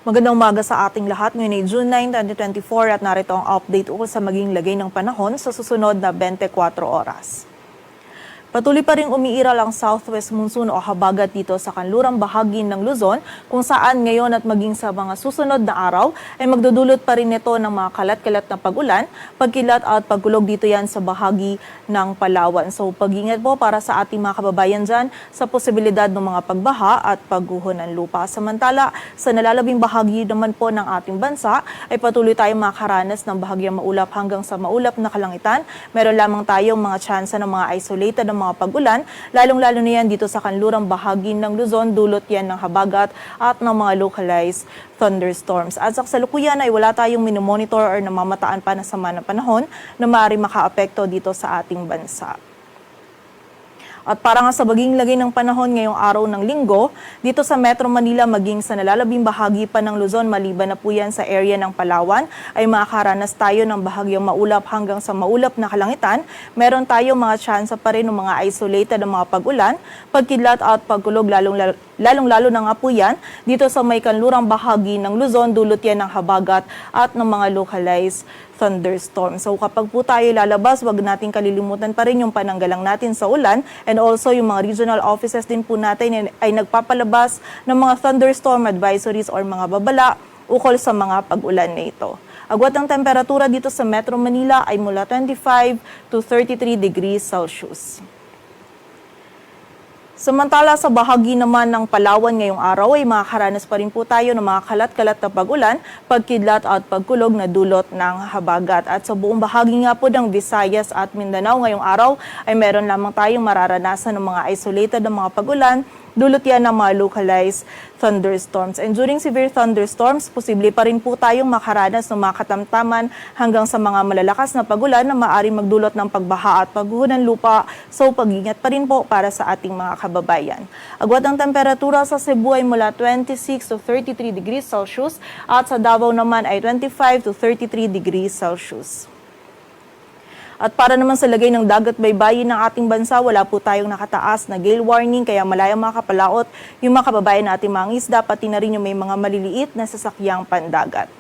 Magandang umaga sa ating lahat. Ngayon ay June 9, 2024 at narito ang update ukol sa maging lagay ng panahon sa susunod na 24 oras. Patuloy pa rin umiiral ang southwest monsoon o habagat dito sa kanlurang bahagi ng Luzon kung saan ngayon at maging sa mga susunod na araw ay magdudulot pa rin ito ng mga kalat-kalat na pag-ulan, pagkilat at pagkulog dito yan sa bahagi ng Palawan. So pag-ingat po para sa ating mga kababayan dyan sa posibilidad ng mga pagbaha at pagguho ng lupa. Samantala, sa nalalabing bahagi naman po ng ating bansa ay patuloy tayong makaranas ng bahagyang maulap hanggang sa maulap na kalangitan. Meron lamang tayong mga tsansa ng mga isolated na mga pag-ulan, lalong-lalo na yan dito sa kanlurang bahagi ng Luzon, dulot yan ng habagat at ng mga localized thunderstorms. At sa kasalukuyan ay wala tayong minomonitor or namamataan pa na sama ng panahon na maaari makaapekto dito sa ating bansa. At para nga sa baging lagay ng panahon ngayong araw ng linggo, dito sa Metro Manila maging sa nalalabing bahagi pa ng Luzon, maliban na po yan sa area ng Palawan, ay makakaranas tayo ng bahagyang maulap hanggang sa maulap na kalangitan. Meron tayong mga tsansa pa rin ng mga isolated na mga pag-ulan, pagkidlat at pagkulog, lalong-lalo na nga po yan dito sa may kanlurang bahagi ng Luzon, dulot yan ng habagat at ng mga localized thunderstorm. So kapag po tayo lalabas, wag natin kalilimutan pa rin yung pananggalang natin sa ulan, and also yung mga regional offices din po natin ay nagpapalabas ng mga thunderstorm advisories or mga babala ukol sa mga pag-ulan na ito. Agwat ng temperatura dito sa Metro Manila ay mula 25 to 33 degrees Celsius. Samantala sa bahagi naman ng Palawan ngayong araw ay makakaranas pa rin po tayo ng mga kalat-kalat na pag-ulan, pagkidlat at pagkulog na dulot ng habagat. At sa buong bahagi nga po ng Visayas at Mindanao ngayong araw ay meron lamang tayong mararanasan ng mga isolated na mga pag-ulan, dulot yan ng mga localized thunderstorms. And during severe thunderstorms, posible pa rin po tayong makaranas ng mga katamtaman hanggang sa mga malalakas na pag-ulan na maaaring magdulot ng pagbaha at pagguho ng lupa. So pag-ingat pa rin po para sa ating mga kababayan. Agwat ang temperatura sa Cebu ay mula 26 to 33 degrees Celsius at sa Davao naman ay 25 to 33 degrees Celsius. At para naman sa lagay ng dagat baybayin ng ating bansa, wala po tayong nakataas na gale warning, kaya malayang makapalaot yung mga kababayan natin mga isda, pati na rin yung may mga maliliit na sasakyang pandagat.